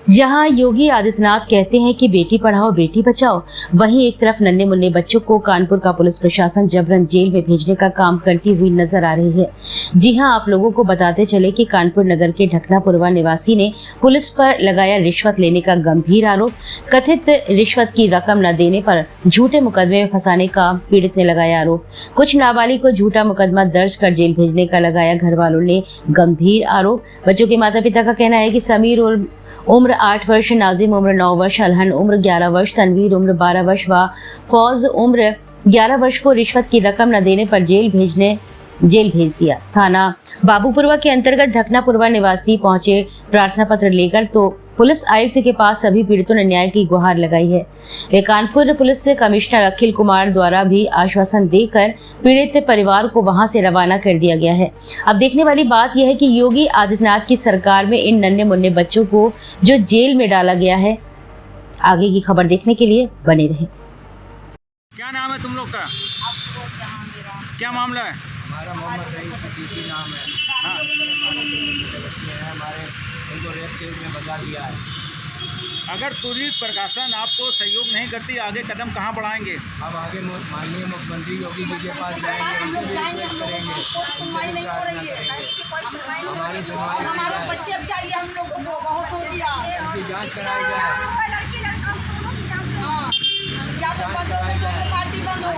जहां योगी आदित्यनाथ कहते हैं कि बेटी पढ़ाओ बेटी बचाओ, वहीं एक तरफ नन्हे मुन्ने बच्चों को कानपुर का पुलिस प्रशासन जबरन जेल में भेजने का काम करती हुई नजर आ रही है। जी हां, आप लोगों को बताते चले कि कानपुर नगर के ढकनापुरवा निवासी ने पुलिस पर लगाया रिश्वत लेने का गंभीर आरोप। कथित रिश्वत की रकम न देने पर झूठे मुकदमे में फंसाने का पीड़ित ने लगाया आरोप। कुछ नाबालिग को झूठा मुकदमा दर्ज कर जेल भेजने का लगाया घर वालों ने गंभीर आरोप। बच्चों के माता पिता का कहना है कि समीर और उम्र 8 वर्ष, नाजिम उम्र 9 वर्ष, अलहन उम्र 11 वर्ष, तनवीर उम्र 12 वर्ष व फौज उम्र 11 वर्ष को रिश्वत की रकम न देने पर जेल भेज दिया। थाना बाबूपुरवा के अंतर्गत ढकनापुरवा निवासी पहुंचे प्रार्थना पत्र लेकर तो पुलिस आयुक्त के पास सभी पीड़ितों ने न्याय की गुहार लगाई है। वे कानपुर पुलिस से कमिश्नर अखिल कुमार द्वारा भी आश्वासन देकर पीड़ित परिवार को वहां से रवाना कर दिया गया है। अब देखने वाली बात यह है कि योगी आदित्यनाथ की सरकार में इन नन्हे मुन्ने बच्चों को जो जेल में डाला गया है। आगे की खबर देखने के लिए बने रहे। क्या नाम है तुम लोग का? क्या मामला है? हमारा मोहम्मद रईस नाम है। हाँ। बच्चे हैं हमारे, उनको रेप केस में बचा दिया है। अगर पुलिस प्रशासन आपको सहयोग नहीं करती, आगे कदम कहाँ बढ़ाएंगे? अब आगे माननीय मुख्यमंत्री योगी जी के पास जाएंगे, उनसे भी रिक्वेस्ट करेंगे, सुनवाई नहीं हो रही है। हमारी सुनवाई हमारे बच्चे अब चाहिए हम लोग को, बहुत हो गया। उनकी जाँच कराई जाए। हाँ, या तो बंद हो, पार्टी बंद हो,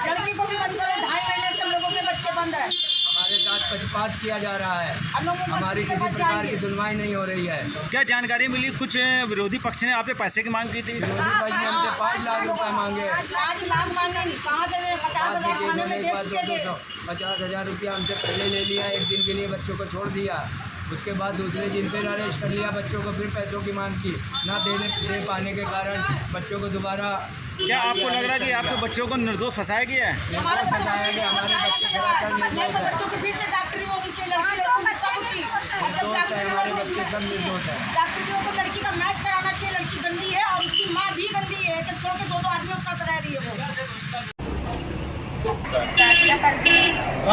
लड़की को भी बंद करो। 2.5 महीने से हम लोगों के बच्चे बंद है। हमारे साथ पक्षपात किया जा रहा है, हमारी किसी प्रकार की सुनवाई नहीं हो रही है। क्या जानकारी मिली? कुछ विरोधी पक्ष ने आपसे पैसे की मांग की थी? विरोधी पक्ष ने हमसे 5 लाख रुपए मांगे। 5 लाख मांगे नहीं, कहाँ से 50,000 थाने में दे चुके थे। 50,000 रुपया हमसे पहले ले लिया, एक दिन के लिए बच्चों को छोड़ दिया। उसके बाद दूसरे दिन फिर अरेस्ट कर लिया बच्चों को, फिर पैसों की मांग की। ना दे पाने के कारण बच्चों को दोबारा। क्या आपको लग रहा है कि आपके बच्चों को निर्दोष फंसाया गया है? हमारे फंसाया गया, हमारे बच्चे सरासर निर्दोष है। बच्चों की फिर से डॉक्टरी होगी चाहिए, लड़की सबकी। अब जब निर्दोष है, हमारे डॉक्टरी बच्चे सब निर्दोष है। डॉक्टरी हो तो लड़की का मैच कराना चाहिए। लड़की गंदी है और उसकी माँ भी गंदी है, तो छोड़ के 2 आदमियों के साथ रह रही है वो।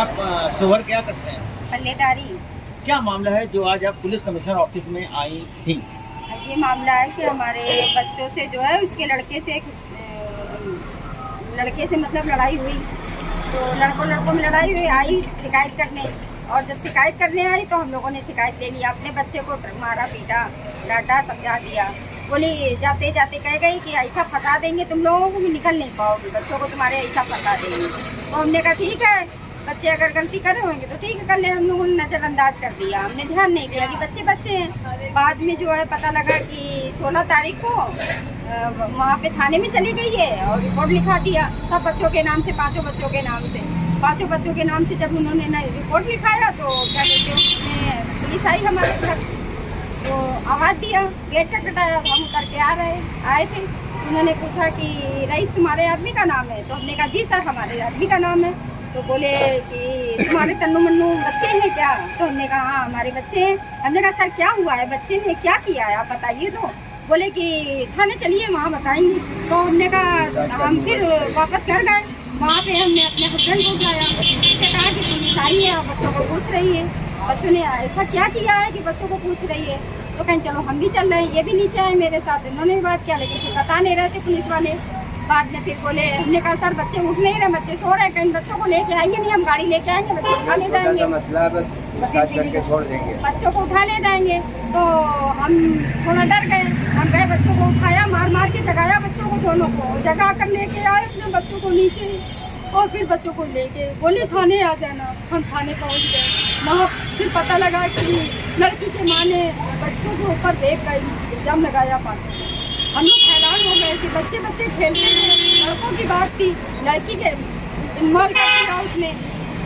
आप सुवर क्या करते हैं? पल्लेदारी। क्या मामला है जो आज आप पुलिस कमिश्नर ऑफिस में आई थी? ये मामला है कि हमारे बच्चों से जो है उसके लड़के से मतलब लड़ाई हुई, तो लड़कों में लड़ाई हुई। आई शिकायत करने, और जब शिकायत करने आई तो हम लोगों ने शिकायत ले ली। अपने बच्चे को मारा, पीटा, डांटा, समझा दिया। बोली जाते जाते कह गई कि ऐसा फंसा देंगे तुम लोगों को कि निकल नहीं पाओगे, बच्चों को तुम्हारे ऐसा फंसा देंगे। तो हमने कहा ठीक है, बच्चे अगर गलती कर रहे होंगे तो ठीक है कर ले। हम लोगों ने नज़रअंदाज कर दिया, हमने ध्यान नहीं दिया कि बच्चे हैं। बाद में जो है पता लगा कि 16 तारीख को वहाँ पे थाने में चली गई है और रिपोर्ट लिखा दिया सब बच्चों के नाम से, 5 बच्चों के नाम से। 5 बच्चों के नाम से जब उन्होंने ना रिपोर्ट लिखाया तो क्या कहते हैं, उसमें पुलिस आई हमारे घर, तो आवाज़ दिया, गेट खटखटाया। हम उतर के आए थे। उन्होंने पूछा कि रईस तुम्हारे आदमी का नाम है? तो हमने कहा जी सर हमारे आदमी का नाम है। तो बोले कि तुम्हारे तन्नू मन्नू बच्चे हैं क्या? तो हमने कहा हाँ हमारे बच्चे हैं। हमने कहा सर क्या हुआ है, बच्चे ने क्या किया है आप बताइए। तो बोले कि थाने चलिए वहाँ बताएंगे। तो हमने कहा हम फिर वापस घर गए। वहाँ पे हमने अपने हस्बैंड को उठाया, उससे कहा कि पुलिस आई है और बच्चों को पूछ रही है, बच्चों ने ऐसा क्या किया है कि बच्चों को पूछ रही है। तो कहीं चलो हम भी चल रहे हैं। ये भी नीचे आए मेरे साथ, इन्होंने भी बात किया, लेकिन फिर बता नहीं रहे थे पुलिस वाले। बाद में फिर बोले, हमने कहा सर बच्चे उठ नहीं रहे, बच्चे सो रहे हैं, कहीं बच्चों को लेके आइए नहीं, हम गाड़ी लेके आएंगे, बच्चे उठा ले जाएंगे, बच्चों को उठा ले जाएंगे। तो हम थोड़ा डर गए, हम गए, बच्चों को उठाया, मार के जगाया बच्चों को, दोनों को जगा कर लेके आए अपने बच्चों को नीचे, और फिर बच्चों को लेके बोले थाने आ जाना। हम थाने पहुँच गए। वहाँ फिर पता लगा कि लड़की के माँ ने बच्चों के ऊपर देख गई, इल्जाम लगाया। पास हम लोग हैरान हो गए कि बच्चे खेलते थे, लड़कों की बात थी, लड़की के इन्वॉल्व कर दिया उसमें।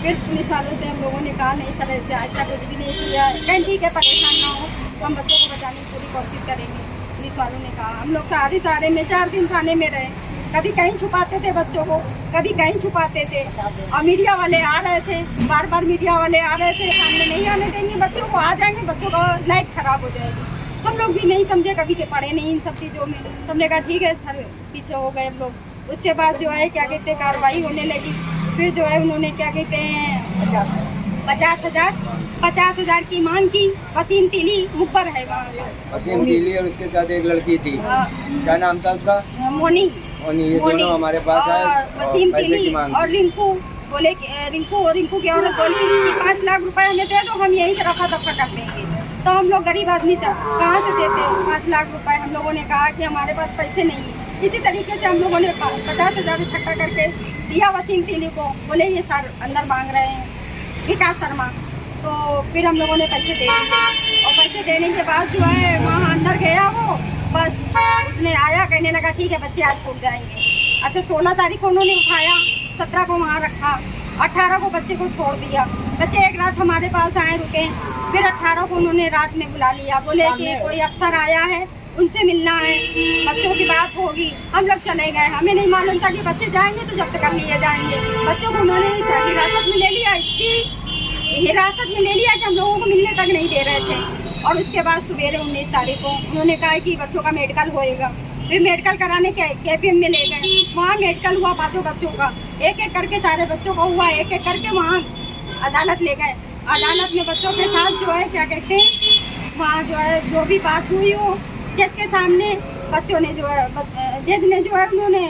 फिर पुलिस वालों से हम लोगों ने कहा नहीं सर ऐसे ऐसा कुछ भी नहीं किया, कहीं ठीक है परेशान ना हो, तो हम बच्चों को बचाने की पूरी कोशिश करेंगे। पुलिस वालों ने कहा। हम लोग सारे में 4 दिन थाने में रहे, कभी कहीं छुपाते थे बच्चों को, कभी कहीं छुपाते थे। और मीडिया वाले आ रहे थे, बार मीडिया वाले आ रहे थे, सामने नहीं आने देंगे बच्चों को, आ जाएंगे बच्चों का लाइफ खराब हो जाएगी। हम लोग भी नहीं समझे, कभी के पढ़े नहीं इन सब चीज़ों में। हमने कहा ठीक है सर, पीछे हो गए हम लोग। उसके बाद जो है क्या कहते हैं कार्रवाई होने लगी। फिर जो है उन्होंने क्या कहते हैं 50,000 की मांग की। वसीम तीली मुखबर है वहाँ। वसीम तीली और उसके साथ एक लड़की थी, क्या नाम था उसका? मोनी। ये दोनों हमारे पास आए और वसीम पैसे की तीली मांग और की। रिंकू बोले रिंकू की औरत बोली कि 5 लाख रुपए हमें दे दो, हम यहीं से रफा दफा कर देंगे। तो हम लोग गरीब आदमी थे, कहाँ से देते 5 लाख रुपए? हम लोगों ने कहा कि हमारे पास पैसे नहीं है। इसी तरीके से हम लोगों ने 50,000 इकट्ठा करके दिया वसीम तीली को। बोले ये सर अंदर मांग रहे हैं, विकास शर्मा। तो फिर हम लोगों ने पैसे दे दिए और पैसे देने के बाद जो है वहाँ अंदर गया वो, बस उसने आया, कहने लगा ठीक है बच्चे आज छूट जाएंगे। अच्छा 16 तारीख को उन्होंने उठाया, 17 को वहाँ रखा, 18 को बच्चे को छोड़ दिया। बच्चे एक रात हमारे पास आए रुके, फिर 18 को उन्होंने रात में बुला लिया। बोले कि कोई अफसर आया है, उनसे मिलना है, बच्चों की बात होगी। हम लोग चले गए, हमें नहीं मालूम था कि बच्चे जाएंगे तो जब्त कर लिए जाएंगे। बच्चों को उन्होंने हिरासत में ले लिया, इसकी हिरासत में ले लिया कि हम लोगों को मिलने तक नहीं दे रहे थे। और उसके बाद सवेरे 19 तारीख को उन्होंने कहा कि बच्चों का मेडिकल होएगा। फिर मेडिकल कराने के KPM में ले गए, वहाँ मेडिकल हुआ 5 बच्चों का, एक एक करके सारे बच्चों का हुआ, एक एक करके वहाँ अदालत ले गए। अदालत में बच्चों के साथ जो है क्या कहते हैं, वहाँ जो है जो भी बात हुई हो जज के सामने, बच्चों ने जो है जज ने जो है उन्होंने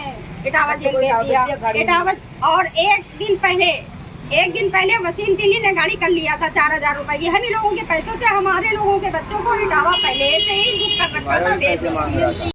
इटावा जेल दे दिया। इटावा और एक दिन पहले वसीम तीली ने गाड़ी कर लिया था 4,000 रुपए की। हम लोगों के पैसों से हमारे लोगों के बच्चों को इटावा पहले से ही बुक कर रखा था।